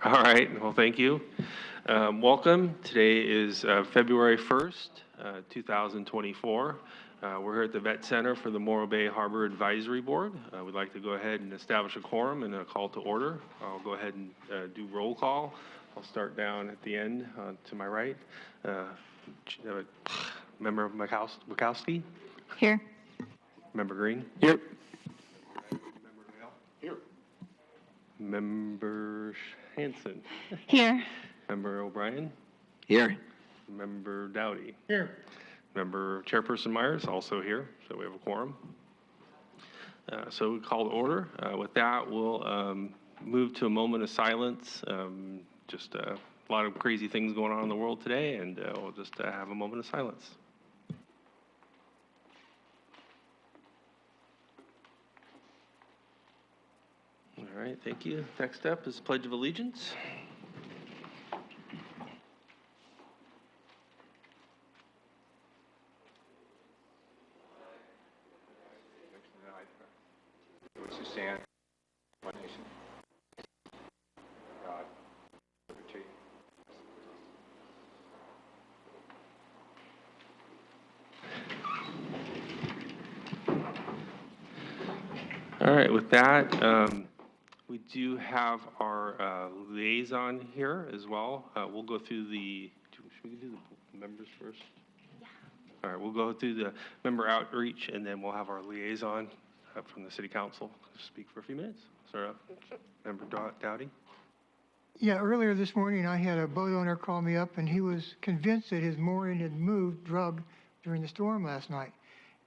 All right, well, thank you. Welcome. Today is February 1st, 2024. We're here at the Vet Center for the Morro Bay Harbor Advisory Board. We'd like to go ahead and establish a quorum and a call to order. I'll go ahead and do roll call. I'll start down at the end to my right. Member Wachowski? Here. Member Green? Here. Member Vale? Here. Member Hanson? Here. Member O'Brien? Here. Member Dowdy? Here. Member Chairperson Myers, also here, so we have a quorum. So we call to order. With that, we'll move to a moment of silence. Just a lot of crazy things going on in the world today, and we'll just have a moment of silence. All right, thank you. Next up is Pledge of Allegiance. Which is stand, one nation, God, liberty. All right, with that, we do have our liaison here as well. We'll go through should we do the members first? Yeah. All right, we'll go through the member outreach, and then we'll have our liaison from the City Council speak for a few minutes. Start off, Member Dowdy. Yeah, earlier this morning, I had a boat owner call me up, and he was convinced that his mooring had moved drug during the storm last night.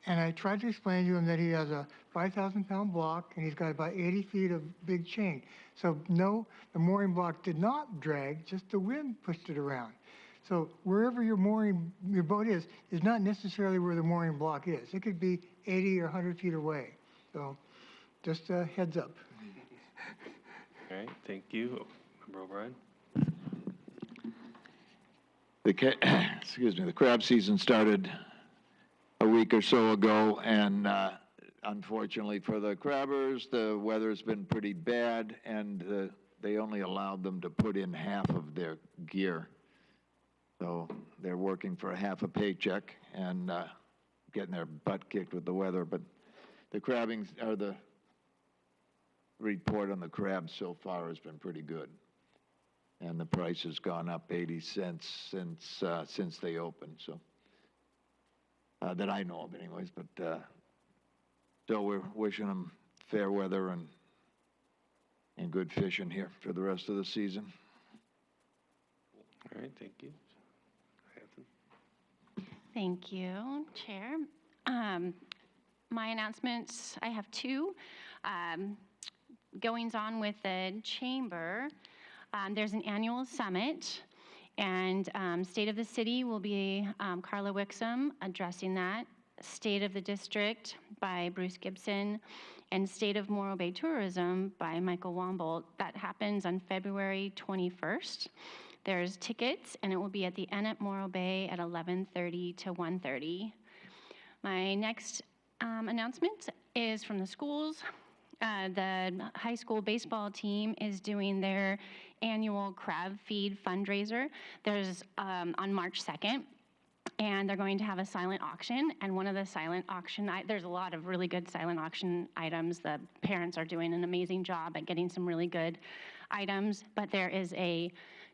And I tried to explain to him that he has a 5,000-pound block, and he's got about 80 feet of big chain. So no, the mooring block did not drag, just the wind pushed it around. So wherever your boat is not necessarily where the mooring block is. It could be 80 or 100 feet away. So just a heads up. All right, thank you. Member O'Brien. The crab season started a week or so ago, and unfortunately for the crabbers, the weather's been pretty bad, and they only allowed them to put in half of their gear. So they're working for a half a paycheck and getting their butt kicked with the weather. But the the report on the crabs so far has been pretty good. And the price has gone up 80 cents since they opened, so that I know of anyways. But so we're wishing them fair weather and good fishing here for the rest of the season. All right, thank you. Thank you, Chair. My announcements, I have two. Goings on with the Chamber. There's an annual summit, and State of the City will be Carla Wixom addressing that. State of the District by Bruce Gibson, and State of Morro Bay Tourism by Michael Wombolt. That happens on February 21st. There's tickets, and it will be at the Inn at Morro Bay at 11:30 to 1:30. My next announcement is from the schools. The high school baseball team is doing their annual crab feed fundraiser. There's on March 2nd. And they're going to have a silent auction. And one of the silent auction, there's a lot of really good silent auction items. The parents are doing an amazing job at getting some really good items. But there is a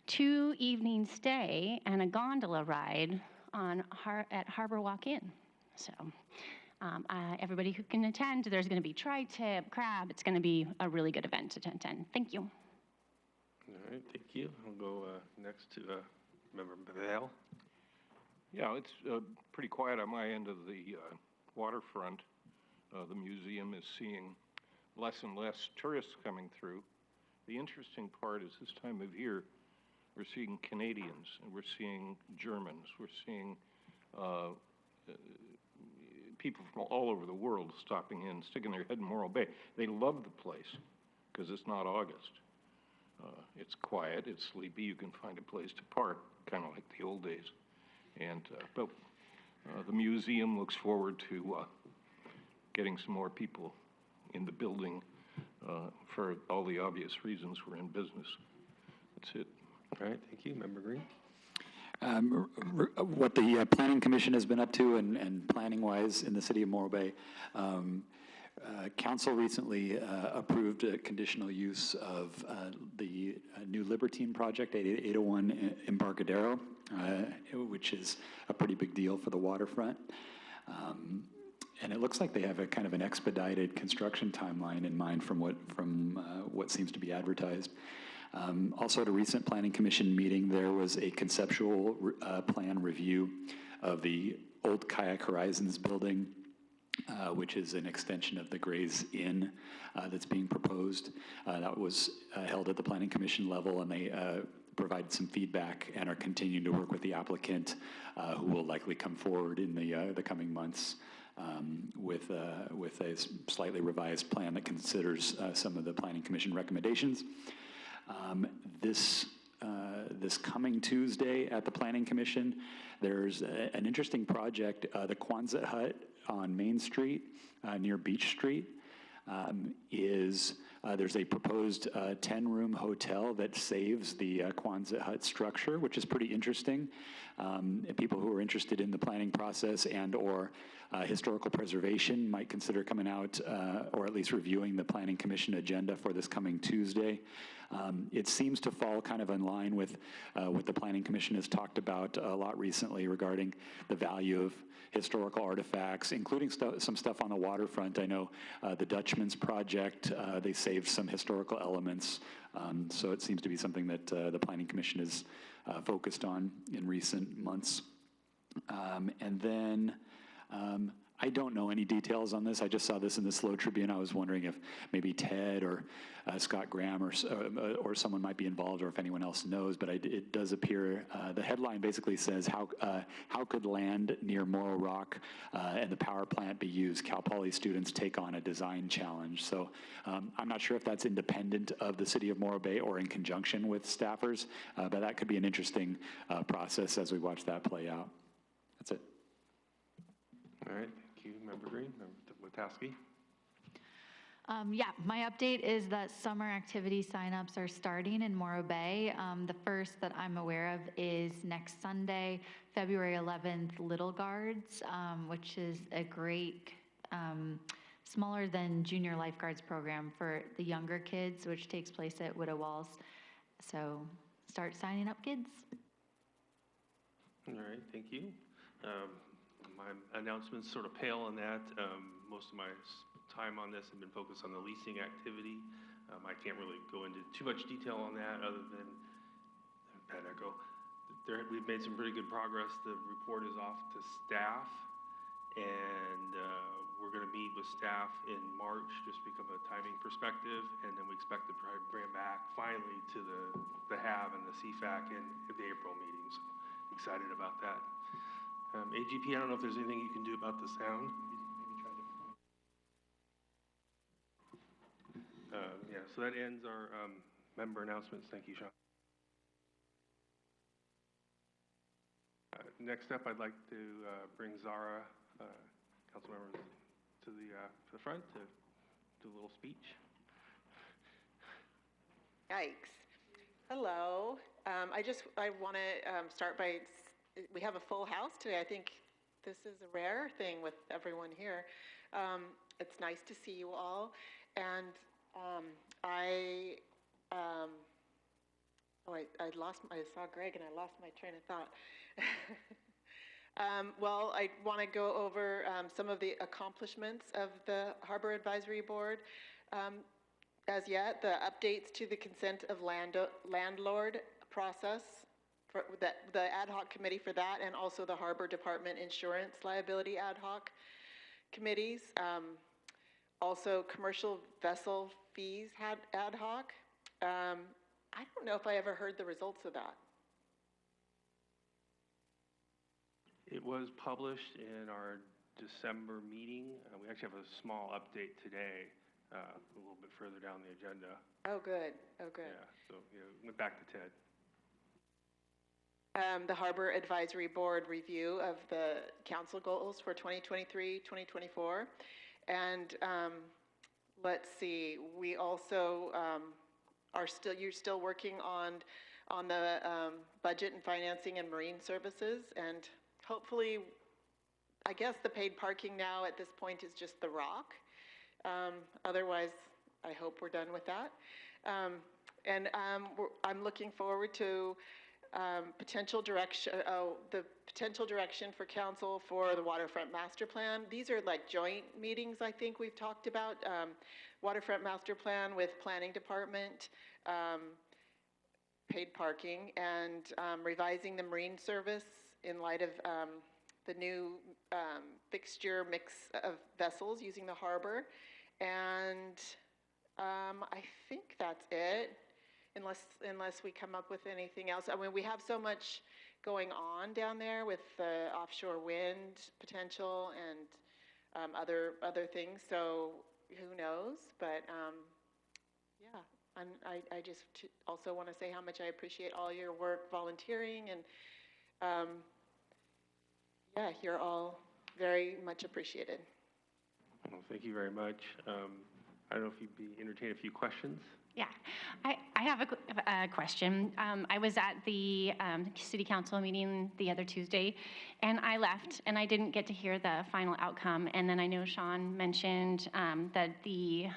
2-evening stay and a gondola ride at Harbor Walk-In. So everybody who can attend, there's going to be tri-tip, crab. It's going to be a really good event to attend. Thank you. All right, thank you. I'll go next to Member Vale. Yeah, it's pretty quiet on my end of the waterfront. The museum is seeing less and less tourists coming through. The interesting part is this time of year, we're seeing Canadians, and we're seeing Germans, we're seeing people from all over the world stopping in, sticking their head in Morro Bay. They love the place because it's not August. It's quiet, it's sleepy, you can find a place to park, kind of like the old days. And but the museum looks forward to getting some more people in the building for all the obvious reasons we're in business. That's it. All right, thank you. Member Green? What the Planning Commission has been up to and planning-wise in the city of Morro Bay. Council recently approved a conditional use of the new Libertine project, 801 Embarcadero, which is a pretty big deal for the waterfront. And it looks like they have a kind of an expedited construction timeline in mind from what seems to be advertised. Also, at a recent Planning Commission meeting, there was a conceptual plan review of the old Kayak Horizons building, which is an extension of the Gray's Inn that's being proposed. That was held at the Planning Commission level, and they provided some feedback and are continuing to work with the applicant, who will likely come forward in the coming months with a slightly revised plan that considers some of the Planning Commission recommendations. This coming Tuesday at the Planning Commission, there's an interesting project, the Quonset Hut on Main Street near Beach Street. There's a proposed 10-room hotel that saves the Quonset Hut structure, which is pretty interesting. People who are interested in the planning process and or historical preservation might consider coming out or at least reviewing the Planning Commission agenda for this coming Tuesday. It seems to fall kind of in line with what the Planning Commission has talked about a lot recently regarding the value of historical artifacts, including some stuff on the waterfront. I know the Dutchman's project, they saved some historical elements. So it seems to be something that the Planning Commission is focused on in recent months. And then I don't know any details on this. I just saw this in the Slow Tribune. I was wondering if maybe Ted or Scott Graham or someone might be involved, or if anyone else knows. But it does appear the headline basically says how could land near Morro Rock and the power plant be used? Cal Poly students take on a design challenge. So I'm not sure if that's independent of the city of Morro Bay or in conjunction with staffers, but that could be an interesting process as we watch that play out. That's it. All right, thank you, Member Green. Member Witowski? Yeah, my update is that summer activity signups are starting in Morro Bay. The first that I'm aware of is next Sunday, February 11th, Little Guards, which is a great, smaller than junior lifeguards program for the younger kids, which takes place at Widow Walls. So start signing up, kids. All right, thank you. My announcements sort of pale on that. Most of my time on this have been focused on the leasing activity. I can't really go into too much detail on that other than, Pat Echo, we've made some pretty good progress. The report is off to staff, and we're going to meet with staff in March just because of a timing perspective, and then we expect to bring it back finally to the HAB and the CFAC in the April meeting. So excited about that. AGP, I don't know if there's anything you can do about the sound. Maybe try to. Yeah, so that ends our member announcements. Thank you, Sean. Next up, I'd like to bring Zara, council members, to the front to do a little speech. Yikes. Hello. I want to start by, we have a full house today. I think this is a rare thing with everyone here. It's nice to see you all. And I saw Greg and I lost my train of thought. Well, I want to go over some of the accomplishments of the Harbor Advisory Board. As yet, the updates to the consent of landlord process, for the ad hoc committee for that, and also the Harbor Department Insurance Liability ad hoc committees. Also, commercial vessel fees had ad hoc. I don't know if I ever heard the results of that. It was published in our December meeting. We actually have a small update today, a little bit further down the agenda. Oh, good. Oh, good. Yeah, so went back to Ted. The Harbor Advisory Board review of the council goals for 2023-2024. And let's see, we also you're still working on on the budget and financing and marine services, and hopefully, I guess the paid parking now at this point is just the rock. Otherwise, I hope we're done with that. I'm looking forward to potential direction, the potential direction for council for the waterfront master plan. These are like joint meetings, I think we've talked about. Waterfront master plan with planning department, paid parking, and revising the marine service in light of the new fixture mix of vessels using the harbor. And I think that's it, unless we come up with anything else. I mean, we have so much going on down there with the offshore wind potential and other things, so who knows? But yeah, I just also want to say how much I appreciate all your work volunteering, and yeah, you're all very much appreciated. Well, thank you very much. I don't know if you'd be entertain a few questions. Yeah, I have a question. I was at the city council meeting the other Tuesday, and I left, and I didn't get to hear the final outcome. And then I know Sean mentioned that the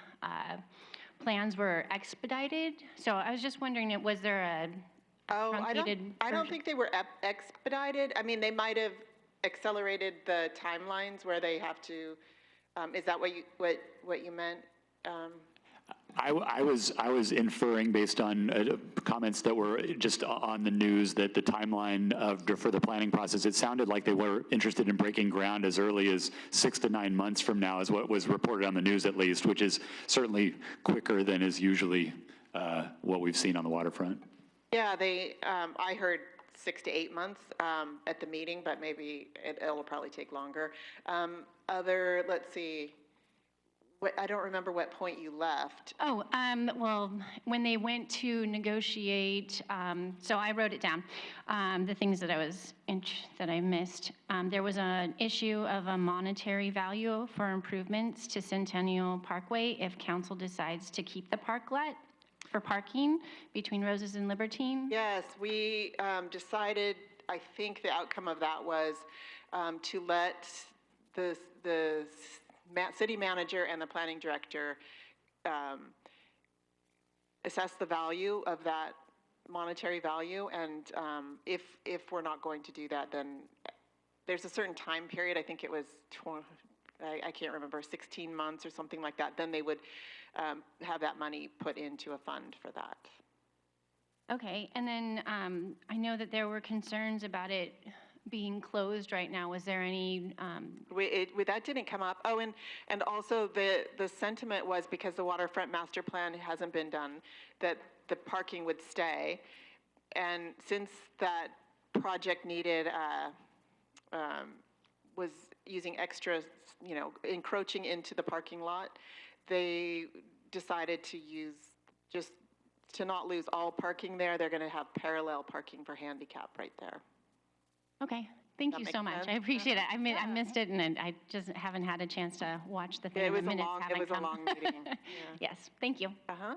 plans were expedited. So I was just wondering, was there a truncated I don't think they were expedited. I mean, they might have accelerated the timelines where they have to. Is that what you meant? I was inferring based on comments that were just on the news that the timeline for the planning process, it sounded like they were interested in breaking ground as early as 6 to 9 months from now, is what was reported on the news at least, which is certainly quicker than is usually what we've seen on the waterfront. Yeah, I heard 6 to 8 months at the meeting, but maybe it'll probably take longer. Let's see. I don't remember what point you left. Oh, well, when they went to negotiate, so I wrote it down, the things that I missed. There was an issue of a monetary value for improvements to Centennial Parkway if council decides to keep the parklet for parking between Roses and Libertine. Yes, we decided, I think the outcome of that was to let the city manager and the planning director assess the value of that monetary value, and if we're not going to do that, then there's a certain time period, I think it was, I can't remember, 16 months or something like that, then they would have that money put into a fund for that. Okay, and then I know that there were concerns about it being closed right now. Was there any? That didn't come up. Oh, and also the sentiment was, because the waterfront master plan hasn't been done, that the parking would stay. And since that project needed, was using extra, encroaching into the parking lot, they decided to not lose all parking there. They're going to have parallel parking for handicap right there. Okay, thank you so much. Sense? I appreciate it. I missed it, and I just haven't had a chance to watch the thing. Yeah, it was a long meeting. Yeah. Yes, thank you. Uh-huh.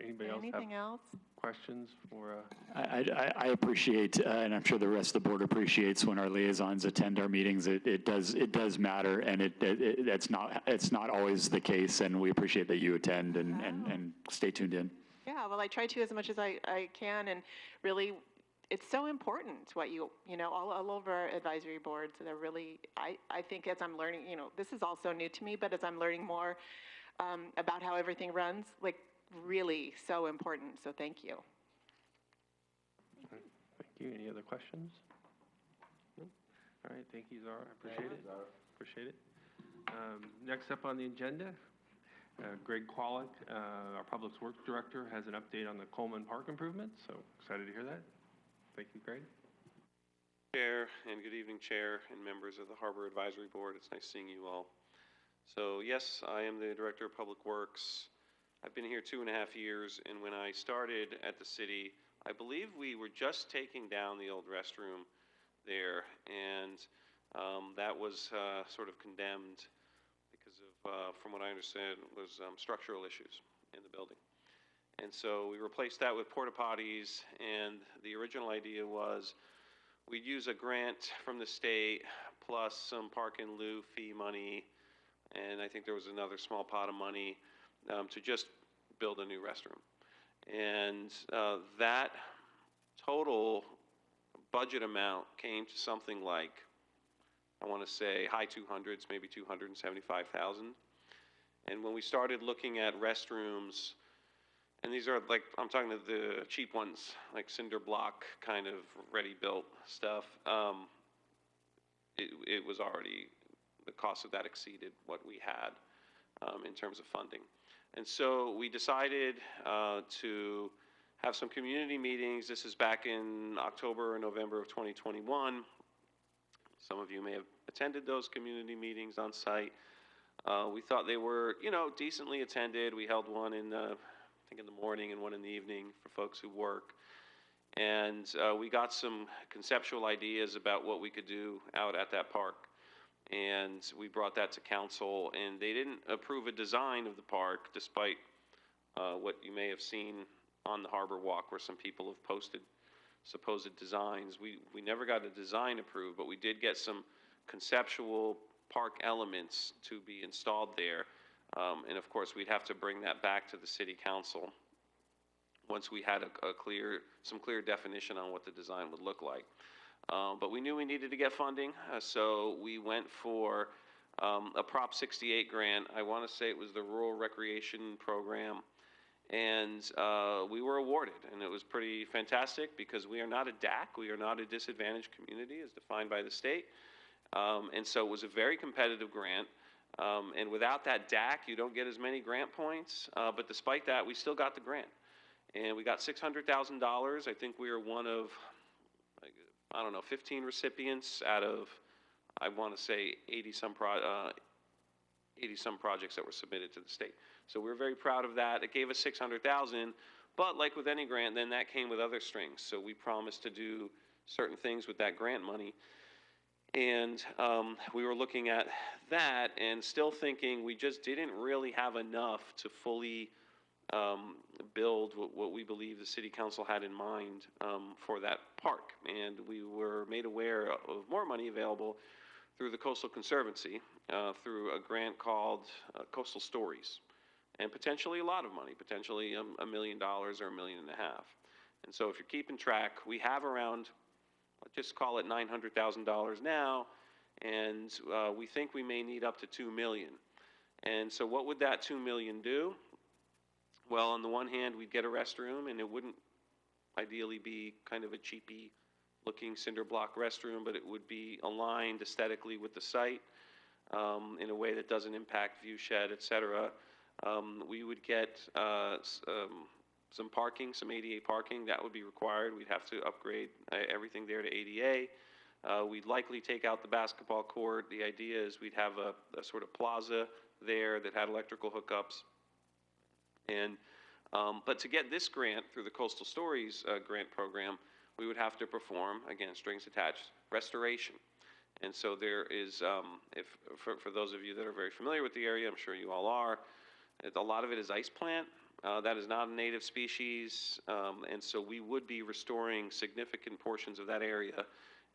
Anybody Anything else else? have questions for? I appreciate, and I'm sure the rest of the board appreciates, when our liaisons attend our meetings. It does matter, and it's not always the case, and we appreciate that you attend and stay tuned in. Yeah, well, I try to as much as I can, and really, it's so important what all over our advisory boards. They're really, I think as I'm learning, this is also new to me, but as I'm learning more about how everything runs, like, really so important. So thank you. Thank you. Any other questions? No? All right, thank you, Zara. I appreciate it. Appreciate it. Next up on the agenda, Greg Qualick, our Public Works Director, has an update on the Coleman Park improvements. So excited to hear that. Thank you, Greg. Chair, and good evening, Chair and members of the Harbor Advisory Board. It's nice seeing you all. So yes, I am the Director of Public Works. I've been here 2.5 years, and when I started at the city, I believe we were just taking down the old restroom there, and that was sort of condemned because of, from what I understand, was structural issues in the building. And so we replaced that with porta potties, and the original idea was we'd use a grant from the state plus some park in lieu fee money, and I think there was another small pot of money to just build a new restroom. And that total budget amount came to something like, I want to say high 200s, maybe 275,000. And when we started looking at restrooms, and these are like, I'm talking to the cheap ones, like cinder block kind of ready-built stuff, it was already, the cost of that exceeded what we had in terms of funding. And so we decided to have some community meetings. This is back in October or November of 2021. Some of you may have attended those community meetings on site. We thought they were, you know, decently attended. We held one in, I think in the morning and one in the evening for folks who work. And we got some conceptual ideas about what we could do out at that park. And we brought that to council, and they didn't approve a design of the park, despite what you may have seen on the Harbor Walk, where some people have posted supposed designs. We never got a design approved, but we did get some conceptual park elements to be installed there. And of course, we'd have to bring that back to the city council once we had some clear definition on what the design would look like. But we knew we needed to get funding, so we went for a Prop 68 grant. I want to say it was the Rural Recreation Program, and we were awarded, and it was pretty fantastic because we are not a DAC, we are not a disadvantaged community as defined by the state, and so it was a very competitive grant. And without that DAC, you don't get as many grant points, but despite that, we still got the grant. And we got $600,000. I think we are one of, I don't know, 15 recipients out of, I want to say 80 some projects that were submitted to the state. So we're very proud of that. It gave us $600,000, but like with any grant, then that came with other strings. So we promised to do certain things with that grant money. And we were looking at that and still thinking we just didn't really have enough to fully build what we believe the city council had in mind for that park. And we were made aware of more money available through the Coastal Conservancy, through a grant called Coastal Stories, and potentially a lot of money, potentially $1 million or $1.5 million. And so if you're keeping track, we have around, just call it $900,000 now, and we think we may need up to $2 million. And so what would that $2 million do? Well, on the one hand, we'd get a restroom, and it wouldn't ideally be kind of a cheapy looking cinder block restroom, but it would be aligned aesthetically with the site in a way that doesn't impact view shed, et cetera. We would get some parking, some ADA parking. That would be required. We'd have to upgrade everything there to ADA. We'd likely take out the basketball court. The idea is we'd have a sort of plaza there that had electrical hookups. And but to get this grant through the Coastal Stories grant program, we would have to perform, again, strings attached, restoration. And so there is, for those of you that are very familiar with the area, I'm sure you all are, a lot of it is ice plant. That is not a native species, and so we would be restoring significant portions of that area,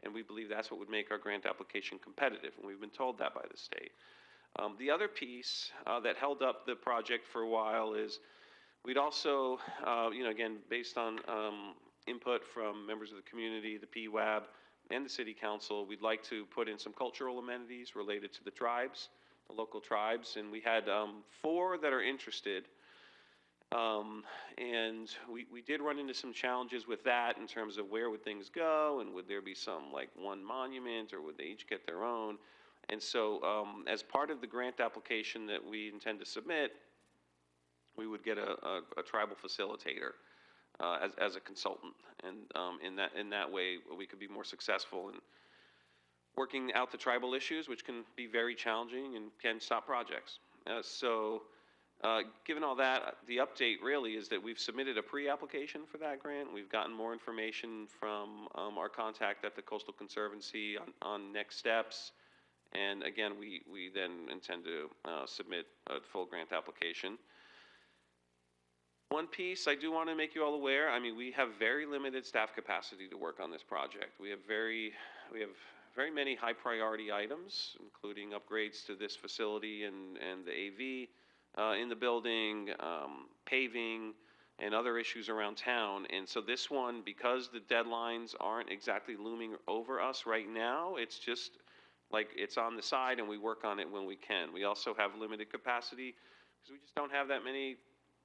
and we believe that's what would make our grant application competitive, and we've been told that by the state. The other piece that held up the project for a while is we'd also, again, based on input from members of the community, the PWAB, and the city council, we'd like to put in some cultural amenities related to the tribes, the local tribes, and we had 4 that are interested. And we did run into some challenges with that in terms of where would things go, and would there be some like one monument, or would they each get their own? And so as part of the grant application that we intend to submit, we would get a tribal facilitator as a consultant, and in that way we could be more successful in working out the tribal issues, which can be very challenging and can stop projects. Given all that, the update really is that we've submitted a pre-application for that grant. We've gotten more information from our contact at the Coastal Conservancy on next steps. And again, we then intend to submit a full grant application. One piece I do want to make you all aware, I mean, we have very limited staff capacity to work on this project. We have very many high priority items, including upgrades to this facility and the AV in the building, paving, and other issues around town. And so this one, because the deadlines aren't exactly looming over us right now, it's just like it's on the side and we work on it when we can. We also have limited capacity because we just don't have that many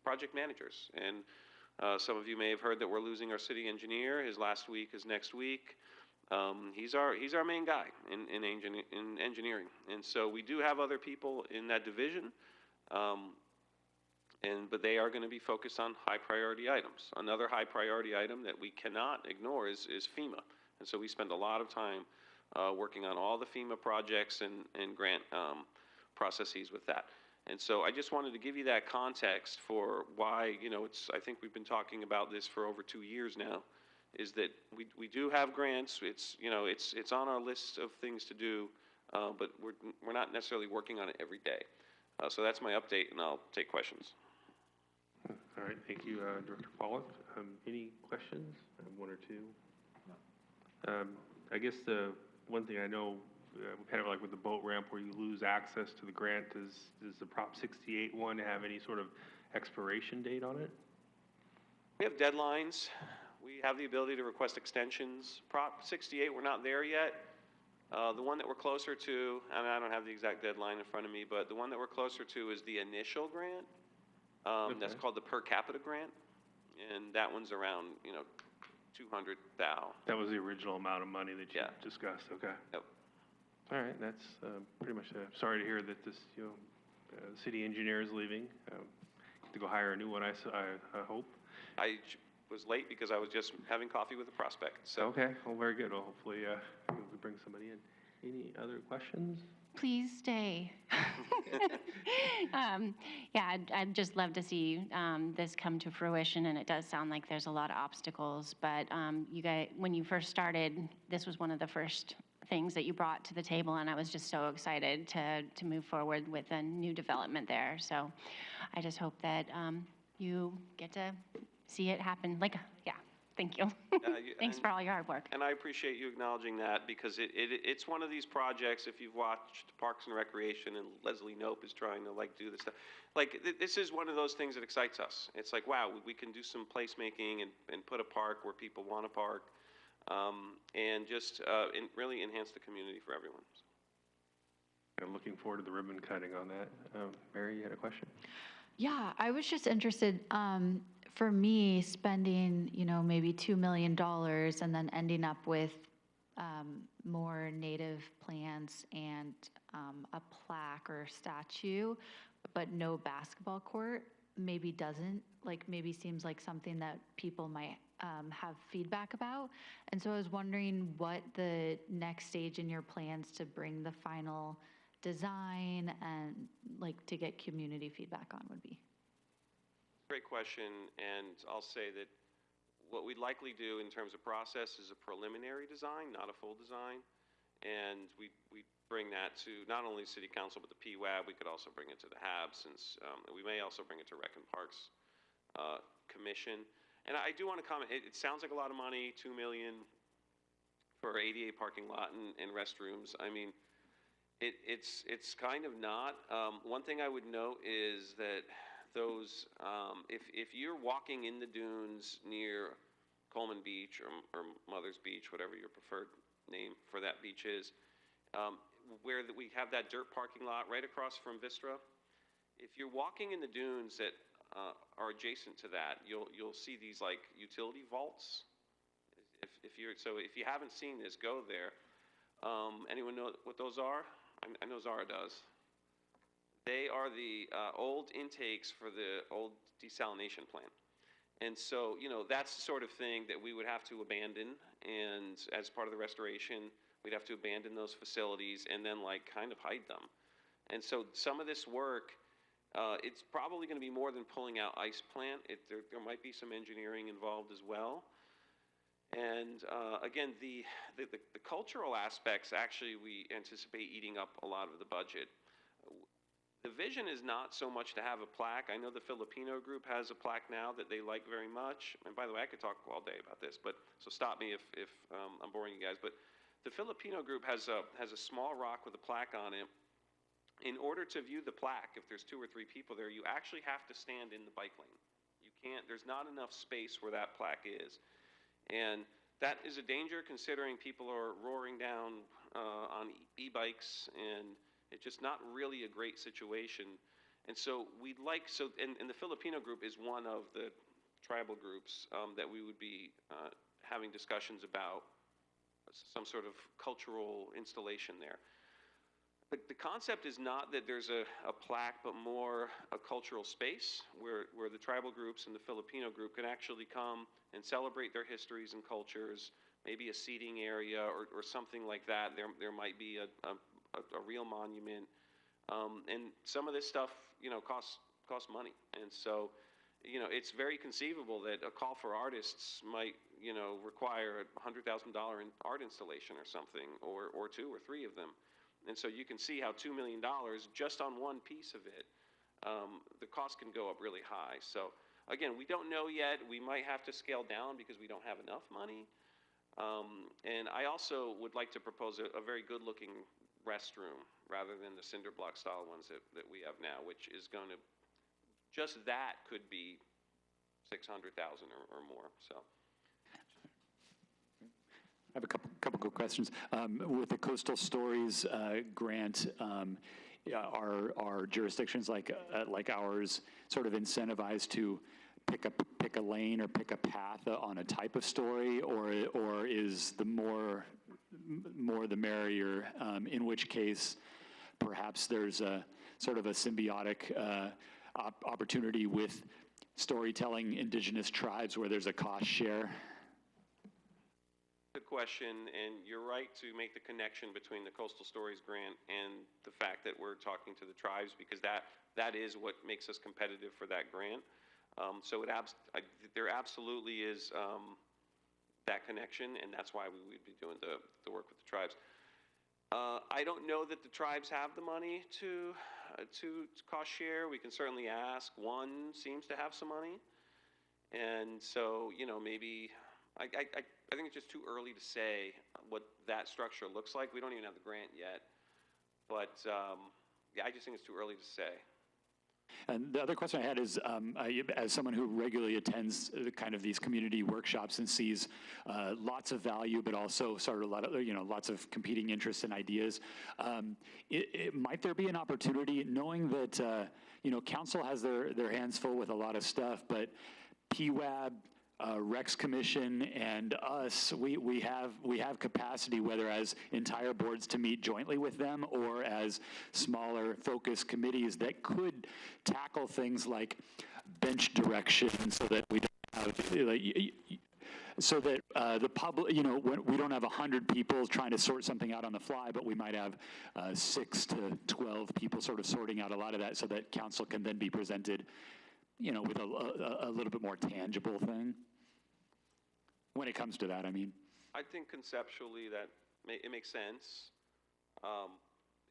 project managers. And some of you may have heard that we're losing our city engineer. His last week is next week. He's our main guy in engineering. And so we do have other people in that division, but they are going to be focused on high priority items. Another high priority item that we cannot ignore is FEMA. And so we spend a lot of time working on all the FEMA projects and grant processes with that. And so I just wanted to give you that context for why, I think we've been talking about this for over 2 years now, is that we do have grants. It's on our list of things to do, but we're not necessarily working on it every day. So that's my update, and I'll take questions. All right, thank you, Director Pollock. Any questions? One or two? No. I guess the one thing I know, kind of like with the boat ramp where you lose access to the grant, does the Prop 68 one have any sort of expiration date on it? We have deadlines. We have the ability to request extensions. Prop 68, we're not there yet. The one that we're closer to, and I don't have the exact deadline in front of me, but the one that we're closer to is the initial grant. Okay. That's called the per capita grant, and that one's around, 200,000. That was the original amount of money that you discussed. Okay. Yep. All right, that's pretty much. Sorry to hear that this, the city engineer is leaving. To go hire a new one, I hope. I was late because I was just having coffee with a prospect. So. Okay, well, very good. Well, hopefully we bring somebody in. Any other questions? Please stay. I'd just love to see this come to fruition, and it does sound like there's a lot of obstacles, but you guys, when you first started, this was one of the first things that you brought to the table, and I was just so excited to move forward with a new development there. So I just hope that you get to see it happen. Thank you. Thanks for all your hard work. And I appreciate you acknowledging that, because it's one of these projects, if you've watched Parks and Recreation and Leslie Knope is trying to do this stuff, this is one of those things that excites us. It's like, wow, we can do some placemaking and put a park where people want to park, and just really enhance the community for everyone. I'm looking forward to the ribbon cutting on that. Mary, you had a question? Yeah, I was just interested, for me, spending, maybe $2 million and then ending up with more native plants and a plaque or statue, but no basketball court, maybe seems like something that people might have feedback about. And so I was wondering what the next stage in your plans to bring the final design and to get community feedback on would be. Great question, and I'll say that what we'd likely do in terms of process is a preliminary design, not a full design, and we bring that to not only City Council but the PWAB. We could also bring it to the HAB, since we may also bring it to Rec and Parks Commission. And I do want to comment, it sounds like a lot of money, $2 million for ADA parking lot and restrooms. I mean, it's kind of not. One thing I would note is that those, if you're walking in the dunes near Coleman Beach or Mother's Beach, whatever your preferred name for that beach is, where we have that dirt parking lot right across from Vistra, if you're walking in the dunes that are adjacent to that, you'll see these utility vaults. If you haven't seen this, go there. Anyone know what those are? I know Zara does. They are the old intakes for the old desalination plant. And so, that's the sort of thing that we would have to abandon, and as part of the restoration, we'd have to abandon those facilities and then kind of hide them. And so some of this work, it's probably going to be more than pulling out ice plant. There might be some engineering involved as well. And again, the cultural aspects, actually, we anticipate eating up a lot of the budget. The vision is not so much to have a plaque. I know the Filipino group has a plaque now that they like very much. And by the way, I could talk all day about this, but so stop me if I'm boring you guys. But the Filipino group has a small rock with a plaque on it. In order to view the plaque, if there's 2 or 3 people there, you actually have to stand in the bike lane. You can't. There's not enough space where that plaque is, and that is a danger considering people are roaring down on e-bikes, and it's just not really a great situation. And so we'd like, and the Filipino group is one of the tribal groups that we would be having discussions about some sort of cultural installation there. But the concept is not that there's a plaque, but more a cultural space where the tribal groups and the Filipino group can actually come and celebrate their histories and cultures, maybe a seating area or something like that. There might be a real monument, and some of this stuff, costs money, and so, it's very conceivable that a call for artists might, require a $100,000 art installation or something, or 2 or 3 of them, and so you can see how $2 million just on one piece of it, the cost can go up really high. So again, we don't know yet. We might have to scale down because we don't have enough money, and I also would like to propose a very good-looking restroom rather than the cinder block style ones that we have now, which is going to, just that could be 600,000 or more. So I have a couple quick questions. With the Coastal Stories grant, are jurisdictions like ours sort of incentivized to pick a lane or pick a path on a type of story, or is the more the merrier, in which case perhaps there's a sort of a symbiotic opportunity with storytelling indigenous tribes where there's a cost share? Good question, and you're right to make the connection between the Coastal Stories grant and the fact that we're talking to the tribes, because that is what makes us competitive for that grant. So there absolutely is that connection, and that's why we would be doing the work with the tribes. I don't know that the tribes have the money to cost share. We can certainly ask. One seems to have some money, and so maybe I think it's just too early to say what that structure looks like. We don't even have the grant yet, but yeah, I just think it's too early to say. And the other question I had is, as someone who regularly attends kind of these community workshops and sees lots of value, but also sort of lots of competing interests and ideas, might there be an opportunity, knowing that council has their hands full with a lot of stuff, but PWAB, Rex Commission, and us, we have capacity, whether as entire boards to meet jointly with them or as smaller focus committees that could tackle things like bench direction, so that we don't have so that the public, we don't have 100 people trying to sort something out on the fly, but we might have 6 to 12 people sort of sorting out a lot of that, so that council can then be presented with a little bit more tangible thing. When it comes to that, I mean. I think conceptually that it makes sense.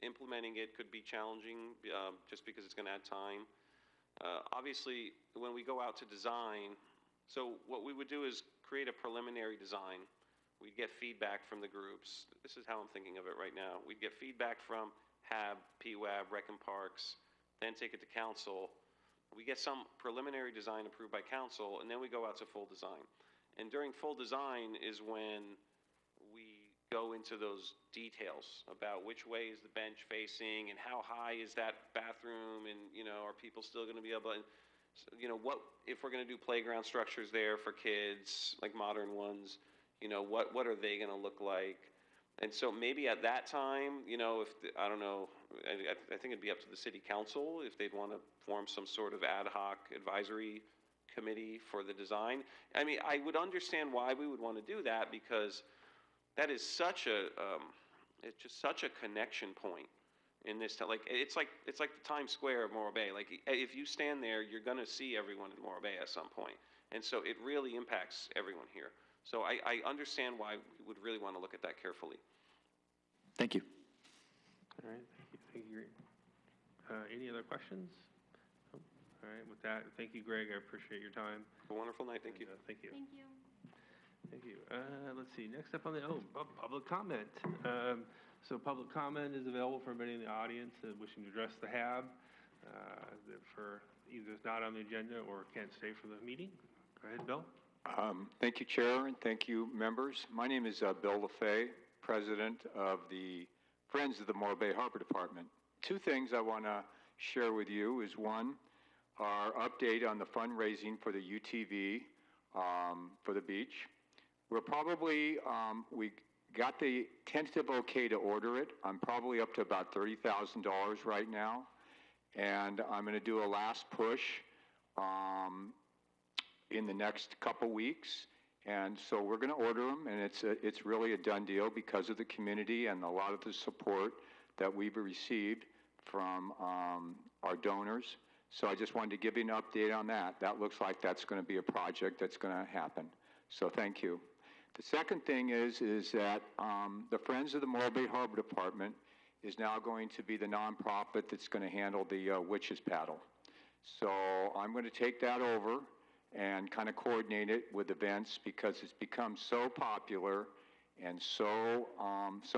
Implementing it could be challenging just because it's going to add time. Obviously, when we go out to design, so what we would do is create a preliminary design. We'd get feedback from the groups. This is how I'm thinking of it right now. We'd get feedback from HAB, PWAB, Rec and Parks, then take it to council. We get some preliminary design approved by council, and then we go out to full design. And during full design is when we go into those details about which way is the bench facing and how high is that bathroom, and are people still going to be able to, what if we're going to do playground structures there for kids, like modern ones, what are they going to look like? And so maybe at that time, I don't know, I think it'd be up to the city council if they'd want to form some sort of ad hoc advisory committee for the design. I mean, I would understand why we would want to do that, because that is it's just such a connection point in this, it's like the Times Square of Morro Bay. Like, if you stand there, you're going to see everyone in Morro Bay at some point. And so it really impacts everyone here. So I understand why we would really want to look at that carefully. Thank you. All right, thank you. Any other questions? Nope. All right, with that, thank you, Greg. I appreciate your time. Have a wonderful night. Thank you. Thank you. Thank you. Thank you. Let's see, next up on the, public comment. So public comment is available for anybody in the audience wishing to address the HAB that for either not on the agenda or can't stay for the meeting. Go ahead, Bill. Thank you, Chair, and thank you, members. My name is Bill LaFay, President of the Friends of the Morro Bay Harbor Department. Two things I want to share with you is one, our update on the fundraising for the UTV for the beach. We're probably, we got the tentative okay to order it. I'm probably up to about $30,000 right now. And I'm going to do a last push in the next couple weeks. And so we're going to order them, and it's really a done deal because of the community and a lot of the support that we've received from our donors. So I just wanted to give you an update on that. That looks like that's going to be a project that's going to happen. So thank you. The second thing is that the Friends of the Morro Bay Harbor Department is now going to be the nonprofit that's going to handle the witches paddle. So I'm going to take that over and kind of coordinate it with events because it's become so popular and so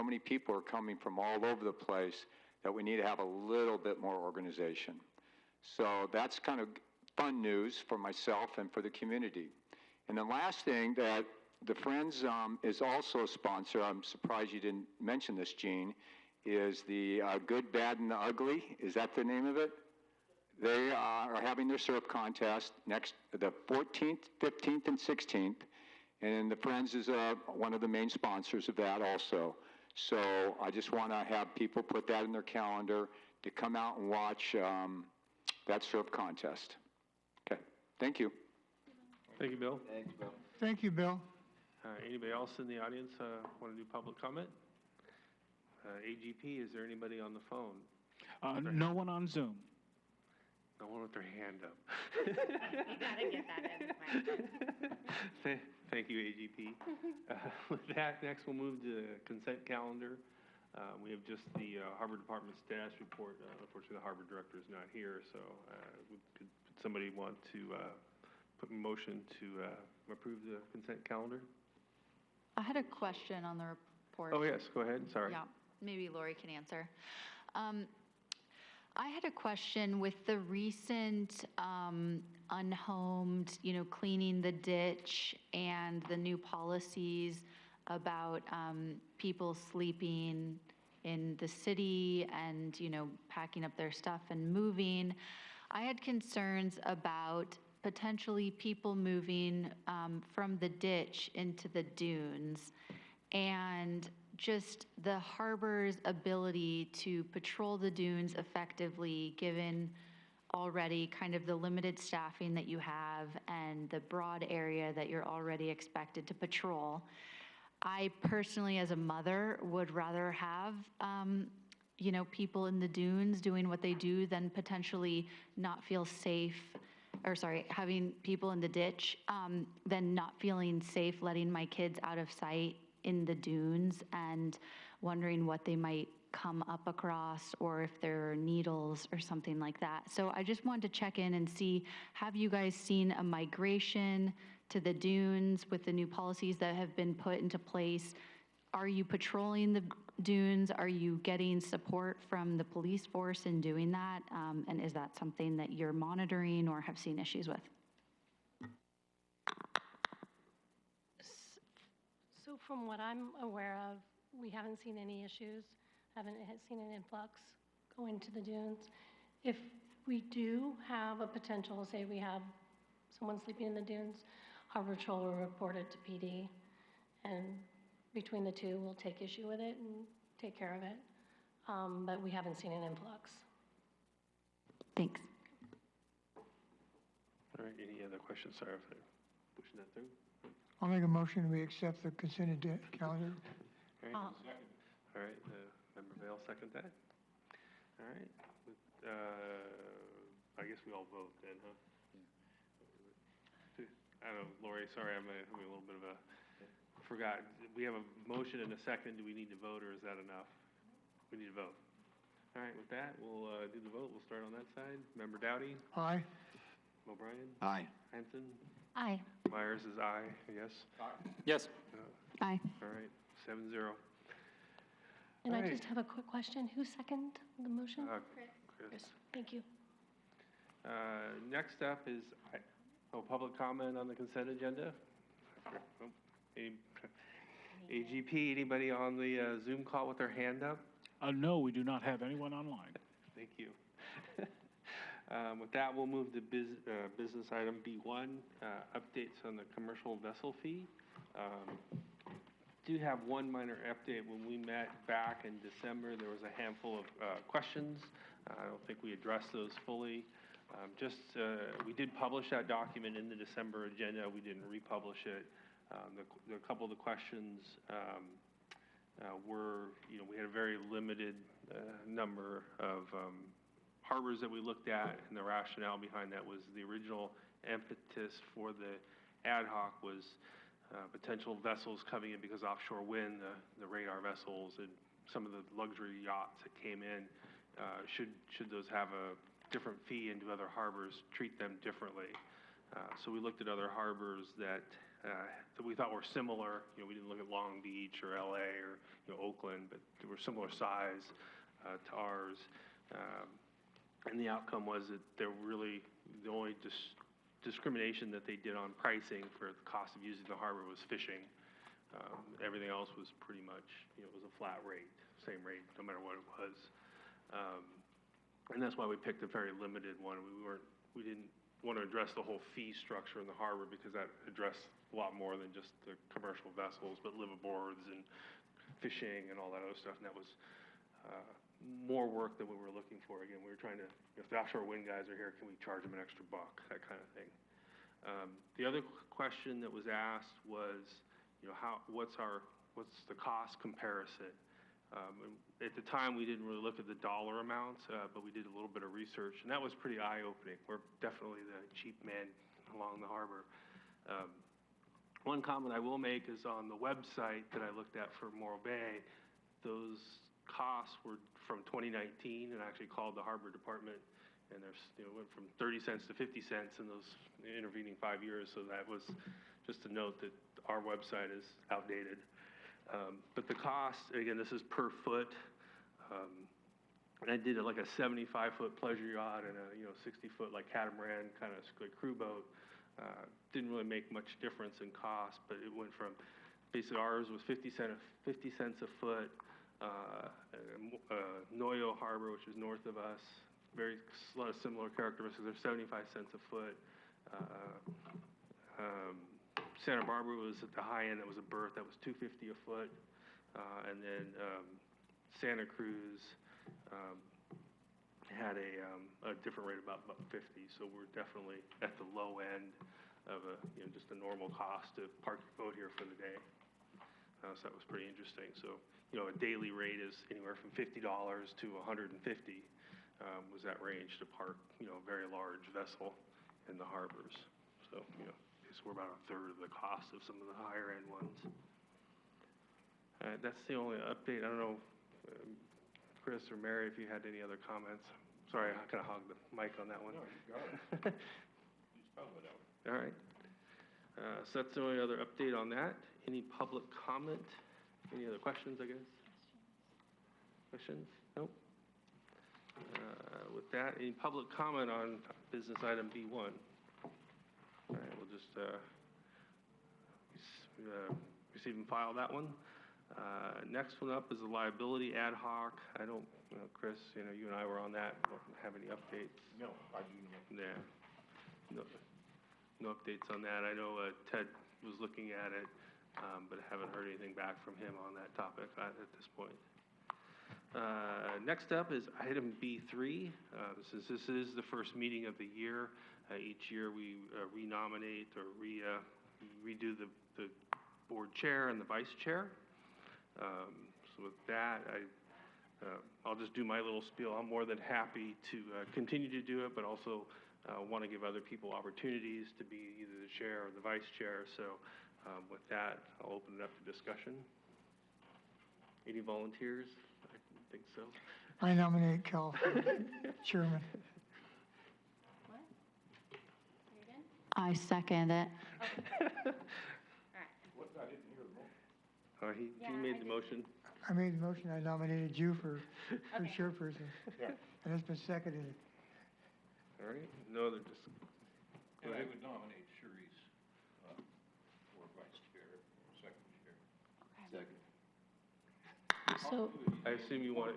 many people are coming from all over the place that we need to have a little bit more organization. So that's kind of fun news for myself and for the community. And the last thing that the Friends is also a sponsor, I'm surprised you didn't mention this, Gene, is the Good, Bad, and the Ugly. Is that the name of it? They are having their surf contest the 14th, 15th, and 16th. And the Friends is one of the main sponsors of that also. So I just want to have people put that in their calendar to come out and watch that surf contest. Okay, thank you. Thank you, Bill. Thanks, Bill. Thank you, Bill. Anybody else in the audience want to do public comment? AGP, is there anybody on the phone? No one on Zoom. No one with their hand up. You gotta get that in. Thank you, AGP. With that, next we'll move to the consent calendar. We have just the Harbor Department status report. Unfortunately, the Harbor Director is not here, so could somebody want to put a motion to approve the consent calendar? I had a question on the report. Oh, yes, go ahead, sorry. Yeah, maybe Lori can answer. I had a question with the recent unhomed, cleaning the ditch and the new policies about people sleeping in the city and, packing up their stuff and moving. I had concerns about potentially people moving from the ditch into the dunes and just the harbor's ability to patrol the dunes effectively, given already kind of the limited staffing that you have and the broad area that you're already expected to patrol. I personally, as a mother, would rather have people in the dunes doing what they do than potentially not feel safe, having people in the ditch, than not feeling safe letting my kids out of sight in the dunes and wondering what they might come up across or if there are needles or something like that. So I just wanted to check in and see, have you guys seen a migration to the dunes with the new policies that have been put into place? Are you patrolling the dunes? Are you getting support from the police force in doing that? And is that something that you're monitoring or have seen issues with? So from what I'm aware of, we haven't seen any issues, haven't seen an influx going to the dunes. If we do have a potential, say we have someone sleeping in the dunes, Harbor Patrol will report it to PD, and between the two, we'll take issue with it and take care of it. But we haven't seen an influx. Thanks. All right, any other questions? Sorry if I'm pushing that through. I'll make a motion, we accept the consent calendar. All right, all right, Member Vale, second that. All right, I guess we all vote then, huh? I don't know, Lori, sorry, I'm having a little bit of a, forgot. We have a motion and a second. Do we need to vote or is that enough? We need to vote. All right, with that, we'll do the vote. We'll start on that side. Member Dowdy, Aye. O'Brien, Aye. Hanson, Aye. Myers is aye, yes? Yes. Aye. All right, 7-0. And I Alright. just have a quick question. Who seconded the motion? Chris. Thank you. Next up is, public comment on the consent agenda. Oh, AGP, anybody on the Zoom call with their hand up? No, we do not have anyone online. Thank you. With that, we'll move to business item B1, updates on the commercial vessel fee. Do have one minor update. When we met back in December, there was a handful of questions. I don't think we addressed those fully. We did publish that document in the December agenda. We didn't republish it. A couple of the questions were, we had a very limited number of harbors that we looked at, and the rationale behind that was the original impetus for the ad hoc was potential vessels coming in because offshore wind, the radar vessels and some of the luxury yachts that came in, should those have a different fee into other harbors, treat them differently. So we looked at other harbors that we thought were similar. We didn't look at Long Beach or LA or Oakland, but they were similar size to ours. And the outcome was that they're really the only discrimination that they did on pricing for the cost of using the harbor was fishing. Everything else was pretty much, it was a flat rate, same rate, no matter what it was. And that's why we picked a very limited one. We didn't want to address the whole fee structure in the harbor because that addressed a lot more than just the commercial vessels, but liveaboards and fishing and all that other stuff. And that was more work than we were looking for. Again, we were trying to, if the offshore wind guys are here, can we charge them an extra buck, that kind of thing. The other question that was asked was, what's the cost comparison? At the time, we didn't really look at the dollar amounts, but we did a little bit of research, and that was pretty eye-opening. We're definitely the cheap man along the harbor. One comment I will make is on the website that I looked at for Morro Bay, those costs were from 2019, and I actually called the harbor department, and there's, went from 30 cents to 50 cents in those intervening 5 years, so that was just a note that our website is outdated. But the cost, again, this is per foot, and I did it like a 75-foot pleasure yacht and a 60-foot like catamaran kind of like crew boat. Didn't really make much difference in cost, but it went from basically ours was 50 cents a foot. Noyo Harbor, which is north of us, a lot of similar characteristics. They're 75 cents a foot. Santa Barbara was at the high end. That was a berth. That was $250 a foot. And then Santa Cruz had a different rate, about $50. So we're definitely at the low end of just a normal cost to park your boat here for the day. So that was pretty interesting. So a daily rate is anywhere from $50 to $150 was that range to park a very large vessel in the harbors. So we're about a third of the cost of some of the higher end ones. That's the only update. I don't know, Chris or Mary, if you had any other comments. Sorry, I kind of hogged the mic on that one. No, you got it. You spelled it out. All right. So that's the only other update on that. Any public comment? Any other questions, I guess? Questions? Nope. With that, any public comment on business item B1? All right, we'll just receive and file that one. Next one up is the liability ad hoc. I don't, Chris, you and I were on that. Don't have any updates. No, I do not. Yeah. No updates on that. I know Ted was looking at it, but I haven't heard anything back from him on that topic at this point. Next up is item B3. Since this is the first meeting of the year, each year we renominate or redo the board chair and the vice chair. So with that, I'll just do my little spiel. I'm more than happy to continue to do it, but also want to give other people opportunities to be either the chair or the vice chair. So with that, I'll open it up to discussion. Any volunteers? I think so. I nominate Cal for chairman. I second it. He made the motion. I made the motion, I nominated you for chairperson. And it's been seconded. All right, no other And I would nominate Sharice for vice chair, second chair. Second. So, I assume you want to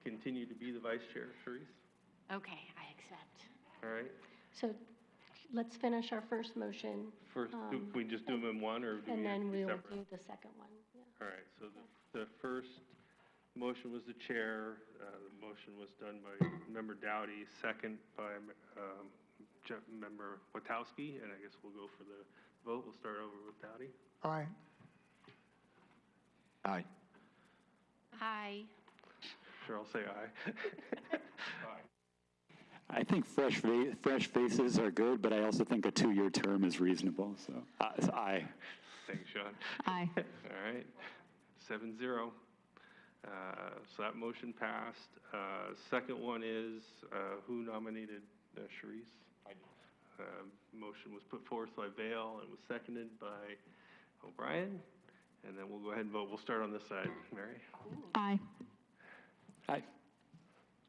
continue to be the vice chair, Sharice? Okay, I accept. All right. so let's finish our first motion. First, do we just do them in one, or do we And have to then be we will separate? do the second one, yeah. All right, so the first motion was the chair. The motion was done by Member Dowdy, second by Member Witowski, and I guess we'll go for the vote. We'll start over with Dowdy. Aye. Aye. Aye. Sure, I'll say aye. I think fresh faces are good, but I also think a 2-year term is reasonable, so aye. Thanks, Sean. Aye. All right, 7-0. So that motion passed. Second one is, who nominated Sharice? I did. Motion was put forth by Vale and was seconded by O'Brien. And then we'll go ahead and vote. We'll start on this side. Mary? Aye. Aye.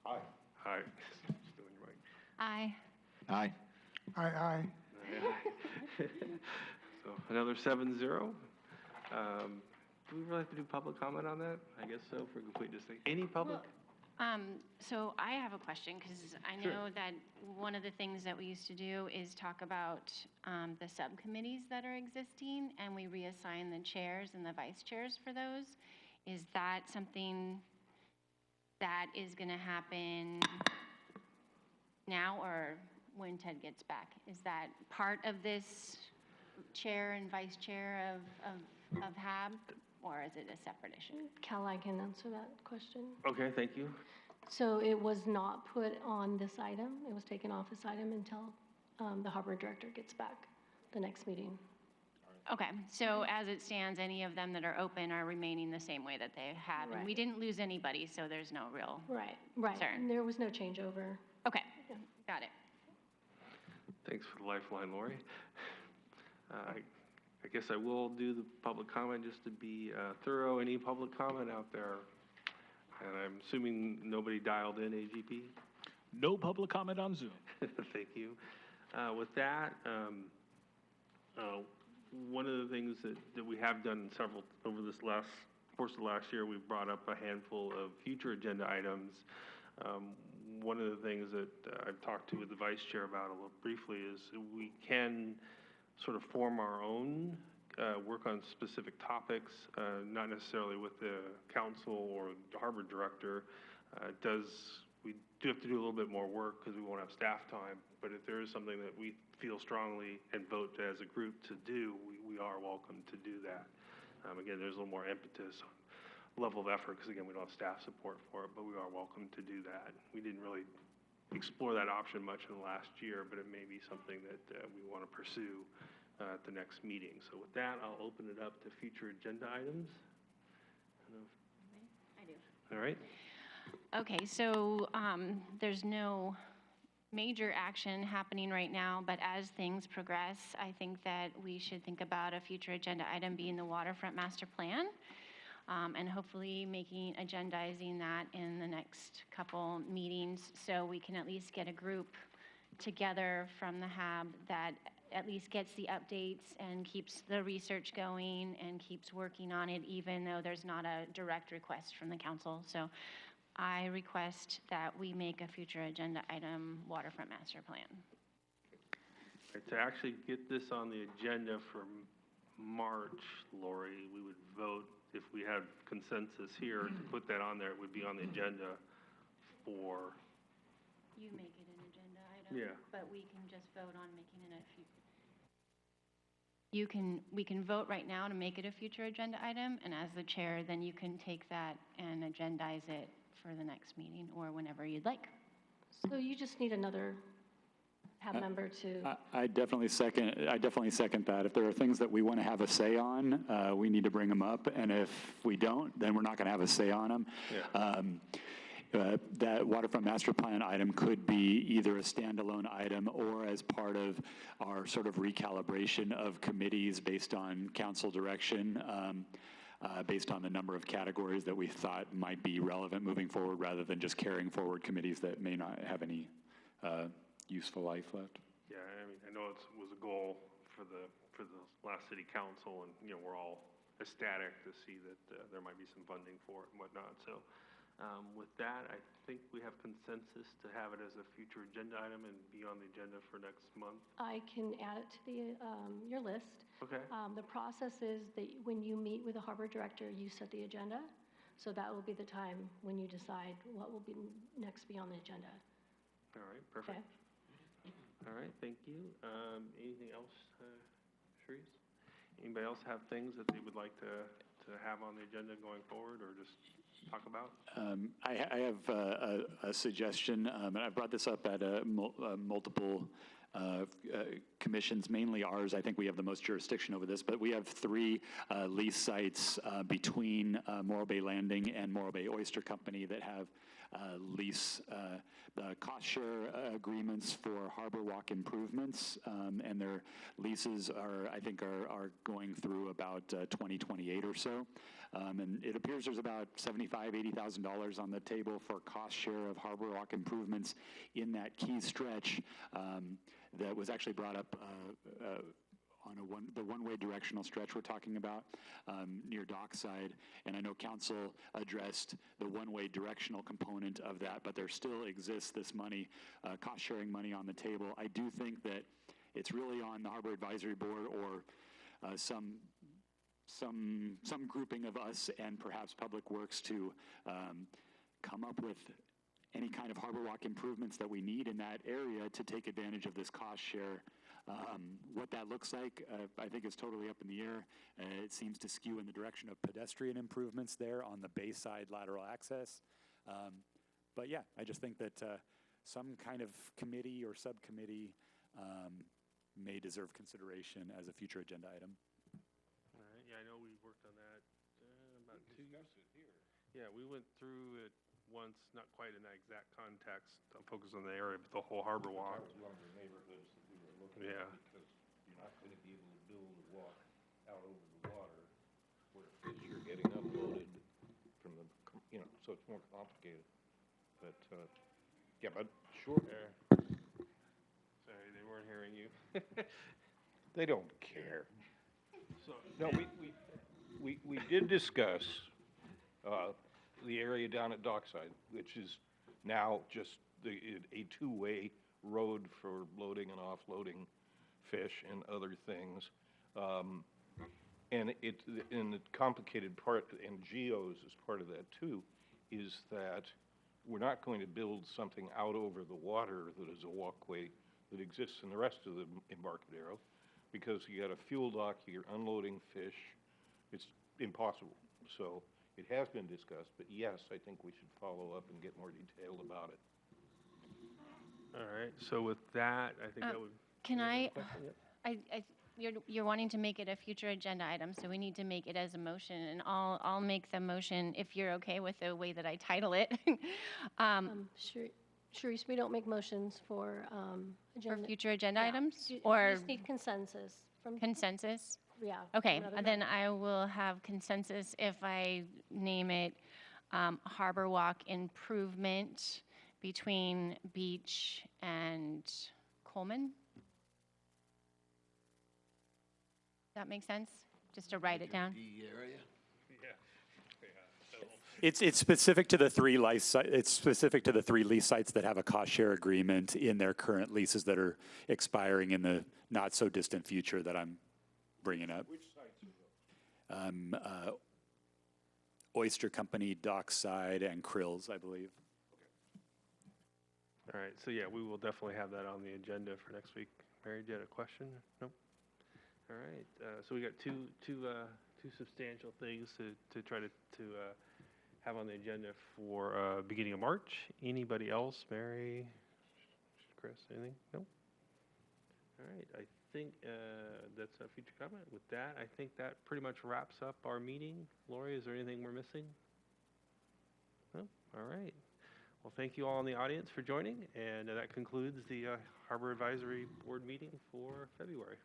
Aye. Aye. Just doing it right. Aye. Aye. Aye. So another 7-0. Do we really have to do public comment on that? I guess so, for complete distinction. Any public? So I have a question, because I Sure. know that one of the things that we used to do is talk about the subcommittees that are existing, and we reassign the chairs and the vice chairs for those. Is that something that is going to happen now, or when Ted gets back? Is that part of this chair and vice chair of HAB, or is it a separate issue? Cal, I can answer that question. Okay, thank you. So it was not put on this item. It was taken off this item until the harbor director gets back the next meeting. Okay, so as it stands, any of them that are open are remaining the same way that they have. And we Right. didn't lose anybody, so there's no real, Right. Concern. There was no changeover. okay, got it. Thanks for the lifeline, Lori. I guess I will do the public comment just to be thorough. Any public comment out there? And I'm assuming nobody dialed in, AGP? No public comment on Zoom. Thank you. With that, one of the things that we have done over this course of the last year, we've brought up a handful of future agenda items. One of the things that I've talked to with the vice chair about a little briefly is we can sort of form our own, work on specific topics, not necessarily with the council or the harbor director. We do have to do a little bit more work because we won't have staff time, but if there is something that we feel strongly and vote as a group to do, we are welcome to do that. Again, there's a little more impetus on level of effort because, again, we don't have staff support for it, but we are welcome to do that. We didn't really explore that option much in the last year, but it may be something that we want to pursue at the next meeting. So with that, I'll open it up to future agenda items. I do. All right. Okay, so there's no major action happening right now, but as things progress, I think that we should think about a future agenda item being the waterfront master plan, and hopefully agendizing that in the next couple meetings so we can at least get a group together from the HAB that at least gets the updates and keeps the research going and keeps working on it, even though there's not a direct request from the council. So I request that we make a future agenda item waterfront master plan. To actually get this on the agenda for March, Lori, we would vote, if we had consensus here to put that on there, it would be on the agenda for. You make it an agenda item. Yeah. But we can just vote on making it a we can vote right now to make it a future agenda item, and as the chair, then you can take that and agendize it for the next meeting or whenever you'd like. So you just need another HAB member to. I definitely second that. If there are things that we want to have a say on, we need to bring them up, and if we don't, then we're not going to have a say on them. Yeah. that waterfront master plan item could be either a standalone item or as part of our sort of recalibration of committees based on council direction, based on the number of categories that we thought might be relevant moving forward, rather than just carrying forward committees that may not have any useful life left. Yeah, I mean, I know it was a goal for the last city council, and, you know, we're all ecstatic to see that there might be some funding for it and whatnot. So with that, I think we have consensus to have it as a future agenda item and be on the agenda for next month. I can add it to the, your list. Okay. The process is that when you meet with the harbor director, you set the agenda. So that will be the time when you decide what will be next be on the agenda. All right, perfect. Okay. All right, thank you. Anything else, Sharice? Anybody else have things that they would like to have on the agenda going forward, or just talk about? I have a suggestion, and I've brought this up at multiple commissions, mainly ours. I think we have the most jurisdiction over this, but we have 3 lease sites between Morro Bay Landing and Morro Bay Oyster Company that have lease cost share agreements for harbor walk improvements, and their leases I think are going through about 2028 or so. And it appears there's about $75,000, $80,000 on the table for cost share of harbor walk improvements in that key stretch that was actually brought up on the one-way directional stretch we're talking about near Dockside. And I know council addressed the one-way directional component of that, but there still exists this money, cost-sharing money on the table. I do think that it's really on the Harbor Advisory Board or some grouping of us and perhaps Public Works to come up with any kind of harbor walk improvements that we need in that area to take advantage of this cost share. What that looks like, I think, is totally up in the air. It seems to skew in the direction of pedestrian improvements there on the bayside lateral access. But yeah, I just think that some kind of committee or subcommittee may deserve consideration as a future agenda item. All right, yeah, I know we worked on that about 2 years. Yeah, we went through it once, not quite in that exact context. I'm focused on the area, but the whole harbor walk. That was one of the neighborhoods that we were looking Yeah. at, because you're not going to be able to build a walk out over the water where fish are getting uploaded from the, you know, so it's more complicated. But, yeah, but sure. Sorry, they weren't hearing you. They don't care. So, No, we did discuss the area down at Dockside, which is now just a two-way road for loading and offloading fish and other things. And the complicated part, and geos is part of that too, is that we're not going to build something out over the water that is a walkway that exists in the rest of the Embarcadero, because you got a fuel dock, you're unloading fish, it's impossible. So it has been discussed, but yes, I think we should follow up and get more detailed about it. all right, so with that, I think that would. Can you're wanting to make it a future agenda item, so we need to make it as a motion, and I'll make the motion if you're okay with the way that I title it. Sharice, we don't make motions for For agenda. future agenda Yeah. items, You or just need consensus from, consensus? yeah. Okay, from other then members. I will have consensus if I name it Harbor Walk Improvement between Beach and Coleman. That make sense? Just to write it down? It's specific to the 3 it's specific to the 3 lease sites that have a cost share agreement in their current leases that are expiring in the not so distant future that I'm bringing up. Which sites are those? Oyster Company, Dockside, and Krills, I believe. All right, so yeah, we will definitely have that on the agenda for next week. Mary, do you have a question? Nope. All right, so we got two substantial things to try to have on the agenda for beginning of March. Anybody else? Mary, Chris, anything? Nope. All right, I think that's a future comment. With that, I think that pretty much wraps up our meeting. Lori, is there anything we're missing? No? All right. Well, thank you all in the audience for joining, and that concludes the Harbor Advisory Board meeting for February.